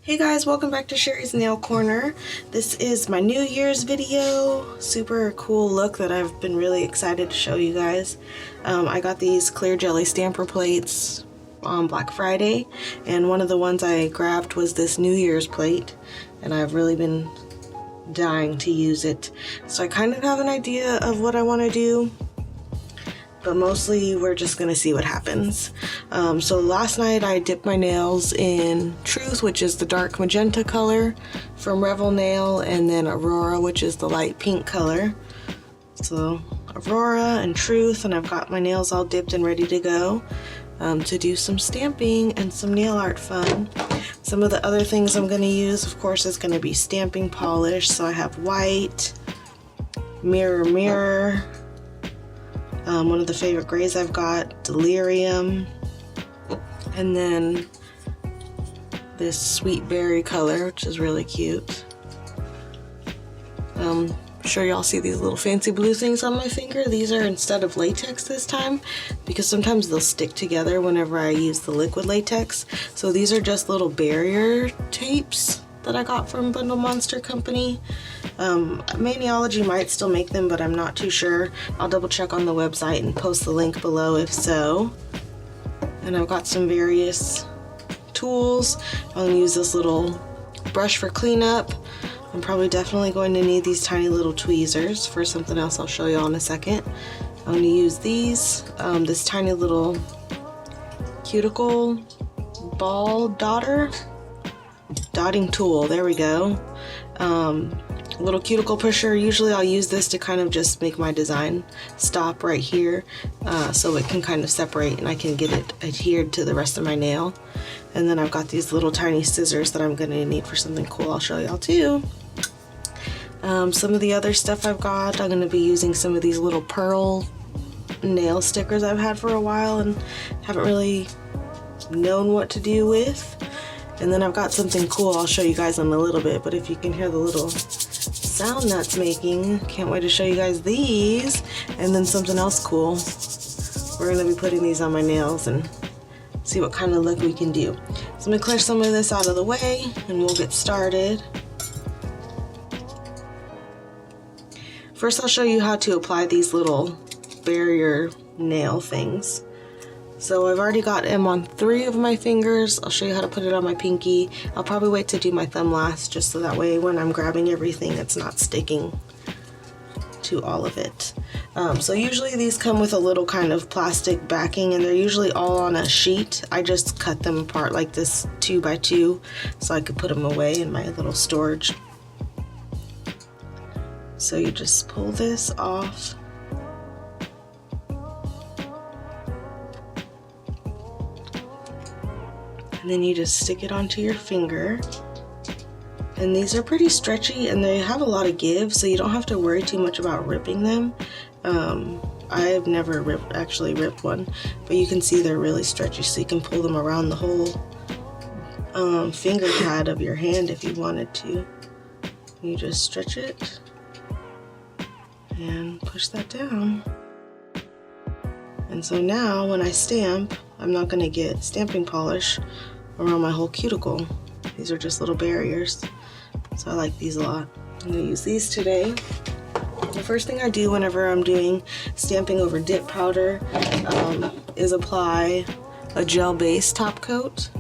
Hey guys, welcome back to Sherry's Nail Corner. This is my New Year's video. Super cool look that I've been really excited to show you guys. I got these clear jelly stamper plates on Black Friday, and one of the ones I grabbed was this New Year's plate, and I've really been dying to use it. So I kind of have an idea of what I want to do, but mostly we're just gonna see what happens. So last night I dipped my nails in Truth, which is the dark magenta color from Revel Nail, and then Aurora, which is the light pink color. So Aurora and Truth, and I've got my nails all dipped and ready to go to do some stamping and some nail art fun. Some of the other things I'm gonna use, of course, is gonna be stamping polish. So I have white, mirror, one of the favorite grays I've got, Delirium, and then this sweet berry color, which is really cute. I'm sure y'all see these little fancy blue things on my finger. These are instead of latex this time, because sometimes they'll stick together whenever I use the liquid latex. So these are just little barrier tapes that I got from Bundle Monster Company. Maniology might still make them, but I'm not too sure. I'll double check on the website and post the link below if so. And I've got some various tools. I'm gonna use this little brush for cleanup. I'm probably definitely going to need these tiny little tweezers for something else I'll show y'all in a second. I'm gonna use these, this tiny little cuticle ball dotting tool, there we go. Little cuticle pusher. Usually I'll use this to kind of just make my design stop right here, so it can kind of separate and I can get it adhered to the rest of my nail. And then I've got these little tiny scissors that I'm gonna need for something cool I'll show y'all too. Some of the other stuff I've got, I'm gonna be using some of these little pearl nail stickers I've had for a while and haven't really known what to do with. And then I've got something cool I'll show you guys in a little bit, but if you can hear the little sound that's making, can't wait to show you guys these. And then something else cool, we're gonna be putting these on my nails and see what kind of look we can do. So I'm gonna clear some of this out of the way and we'll get started. First I'll show you how to apply these little barrier nail things. So I've already got them on 3 of my fingers. I'll show you how to put it on my pinky. I'll probably wait to do my thumb last, just so that way when I'm grabbing everything it's not sticking to all of it. So usually these come with a little kind of plastic backing, and they're usually all on a sheet. I just cut them apart like this 2 by 2 so I could put them away in my little storage. So you just pull this off. And then you just stick it onto your finger. And these are pretty stretchy and they have a lot of give, so you don't have to worry too much about ripping them. I've never actually ripped one, but you can see they're really stretchy, so you can pull them around the whole finger pad of your hand if you wanted to. You just stretch it and push that down. And so now when I stamp, I'm not going to get stamping polish around my whole cuticle. These are just little barriers, so I like these a lot. I'm going to use these today. The first thing I do whenever I'm doing stamping over dip powder is apply a gel-based top coat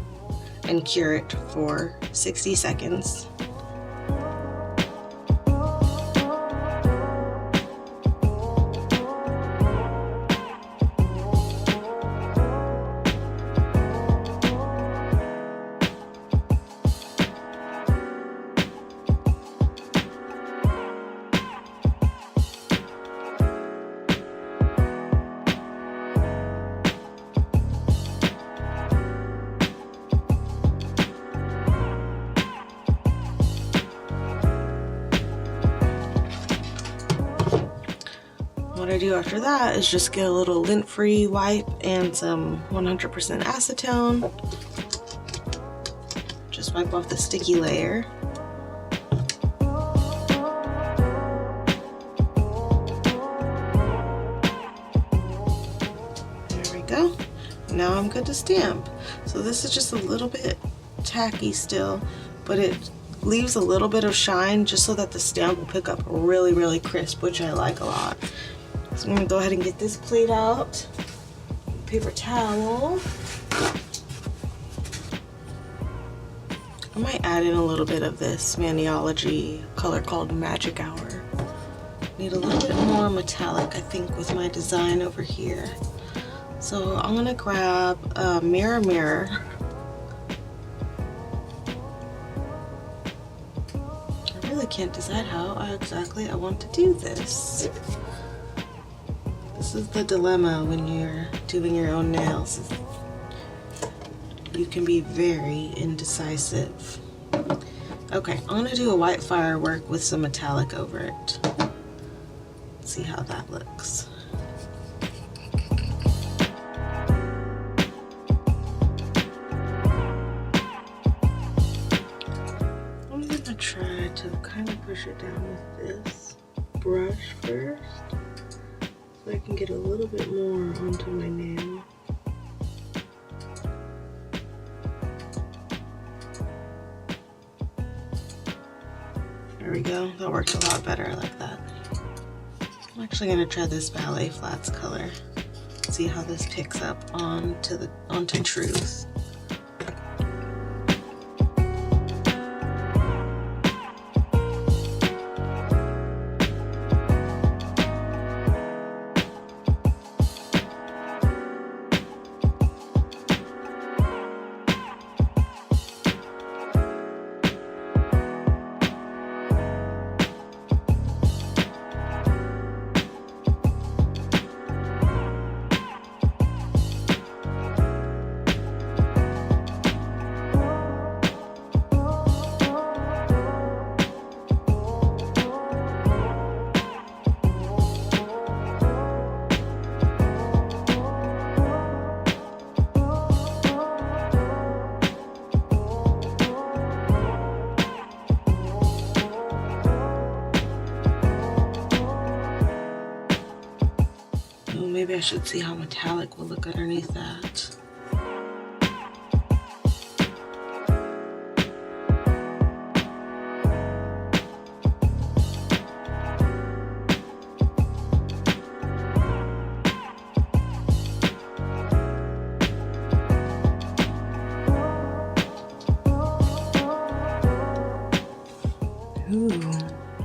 and cure it for 60 seconds. What I do after that is just get a little lint-free wipe and some 100% acetone. Just wipe off the sticky layer. There we go. Now I'm good to stamp. So this is just a little bit tacky still. but it leaves a little bit of shine just so that the stamp will pick up really crisp, which I like a lot. So I'm gonna go ahead and get this plate out. Paper towel. I might add in a little bit of this Maniology color called Magic Hour. Need a little bit more metallic, I think, with my design over here. So I'm gonna grab a mirror. I really can't decide how exactly I want to do this. This is the dilemma when you're doing your own nails. You can be very indecisive. Okay, I'm gonna do a white firework with some metallic over it. See how that looks. I'm gonna try to kind of push it down with this brush first, so I can get a little bit more onto my nail. There we go, that worked a lot better like that. I'm actually gonna try this Ballet Flats color. See how this picks up onto truth. Maybe I should see how metallic will look underneath that. Ooh,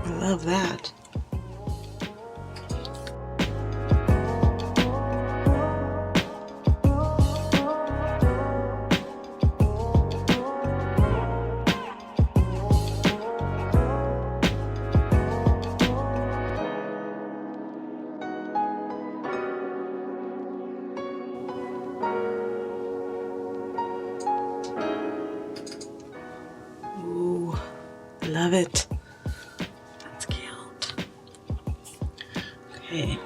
I love that. Ooh, I love it. That's cute. Okay.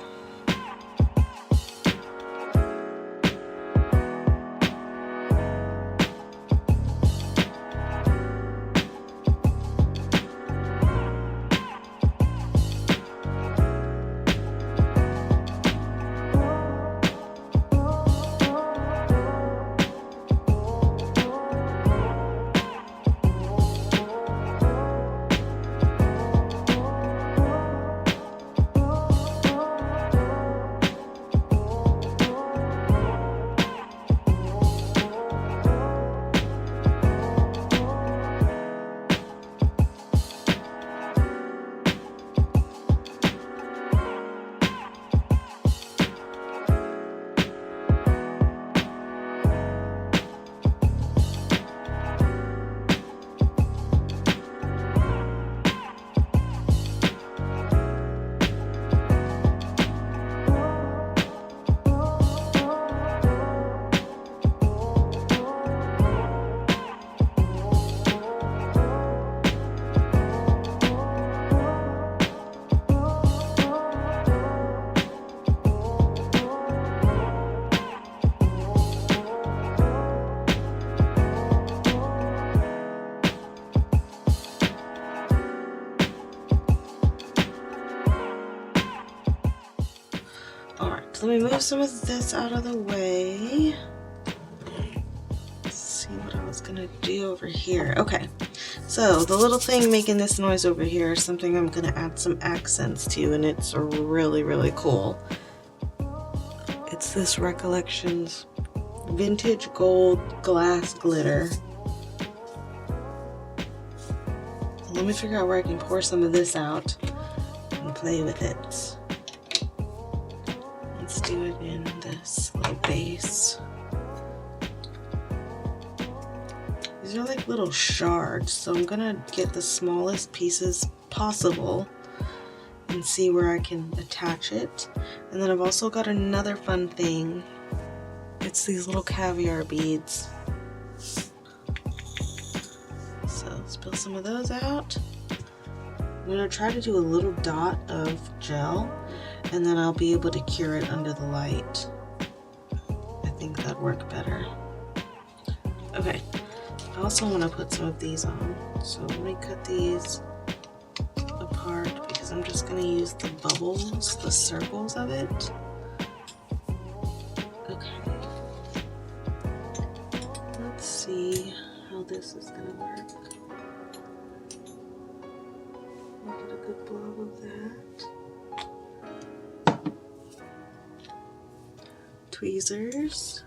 Let me move some of this out of the way. Let's see what I was gonna do over here. Okay, So the little thing making this noise over here is something I'm gonna add some accents to, and it's really, really cool. It's this Recollections vintage gold glass glitter. Let me figure out where I can pour some of this out and play with it. Let's do it in this little base. These are like little shards, so I'm gonna get the smallest pieces possible and see where I can attach it. And then I've also got another fun thing. It's these little caviar beads. So let's build some of those out. I'm gonna try to do a little dot of gel, and then I'll be able to cure it under the light. I think that'd work better. Okay, I also want to put some of these on. So let me cut these apart because I'm just gonna use the bubbles, the circles of it. Okay. Let's see how this is gonna work. I'll get a good blob of that. Tweezers.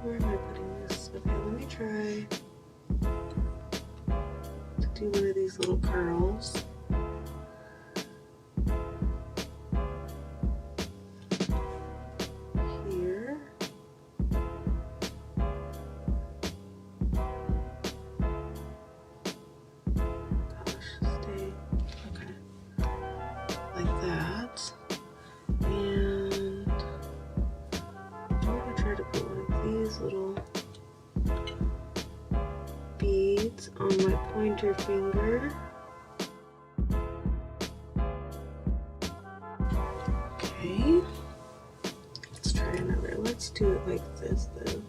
Where am I putting this? Okay, let me try to do one of these little curls. Here. Stay. Okay. Like that. And I'm gonna try to put one of these little beads on my pointer finger. Okay. Let's try another. Let's do it like this though.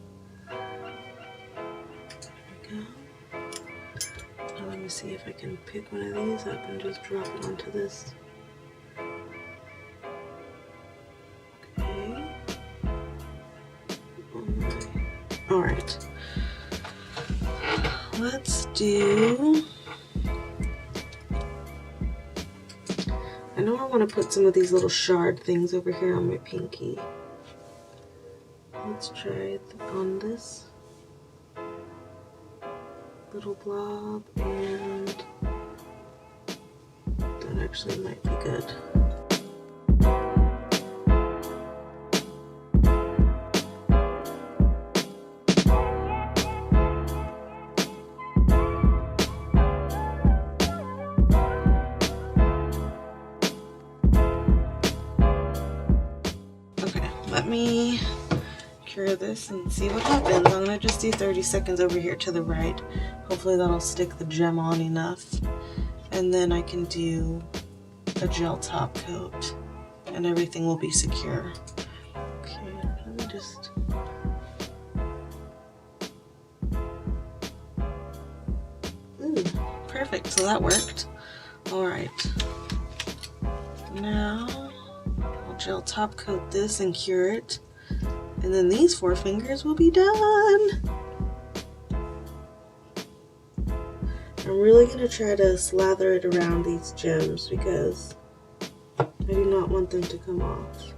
Let me see if I can pick one of these up and just drop it onto this. Okay. Alright. Let's do... I know I want to put some of these little shard things over here on my pinky. Let's try it on this little blob, and that actually might be good. Okay, let me cure this and see what happens. I'm gonna just do 30 seconds over here to the right. Hopefully that'll stick the gem on enough, and then I can do a gel top coat and everything will be secure. Okay, let me just... Ooh, perfect, so that worked. Alright, now I'll gel top coat this and cure it, and then these 4 fingers will be done. I'm really going to try to slather it around these gems because I do not want them to come off.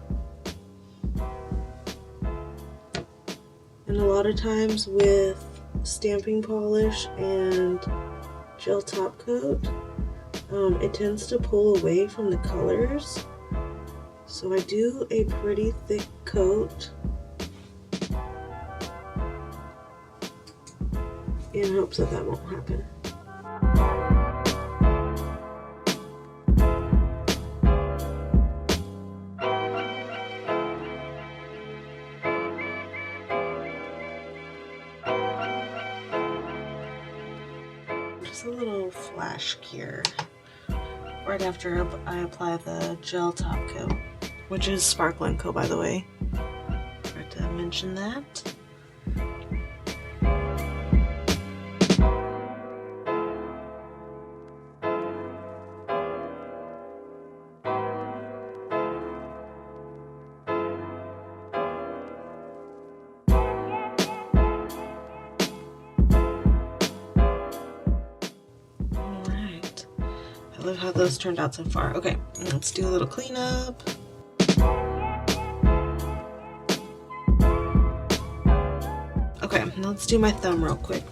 And a lot of times with stamping polish and gel top coat, it tends to pull away from the colors. So I do a pretty thick coat in hopes that that won't happen. Just a little flash cure right after I apply the gel top coat, which is Sparkle & Co, by the way. Forgot to mention that. I love how those turned out so far. Okay, let's do a little cleanup. Okay, now let's do my thumb real quick.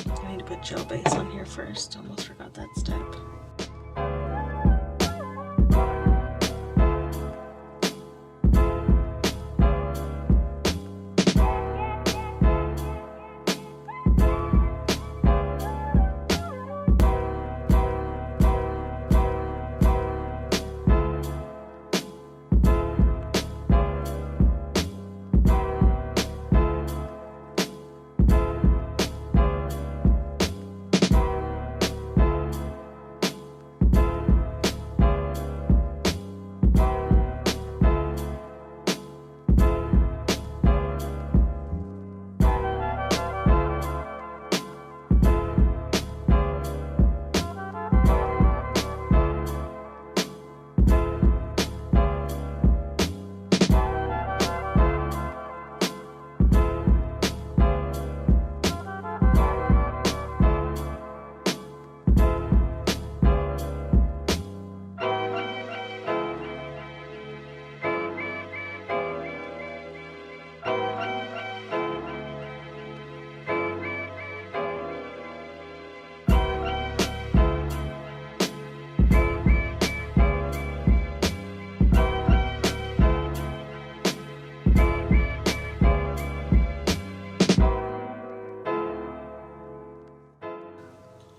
I need to put gel base on here first. Almost forgot that step.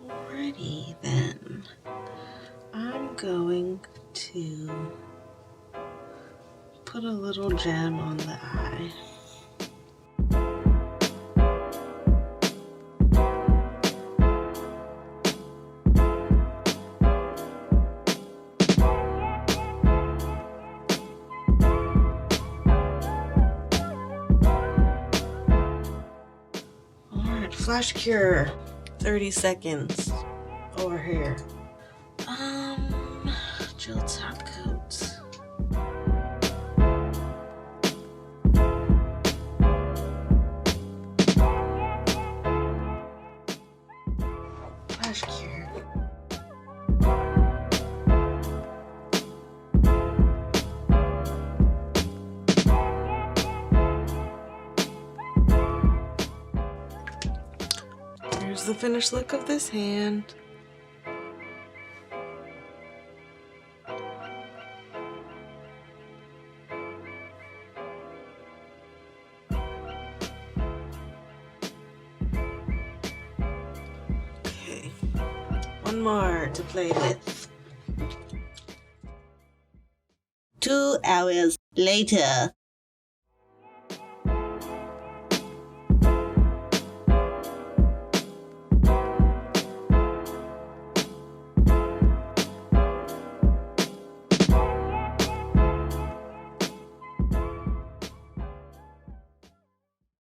Alrighty then, I'm going to put a little gem on the eye. Alright, flash cure. 30 seconds over here. Gel top coat. Flash cure. Here's the finished look of this hand. Okay, one more to play with. 2 hours later.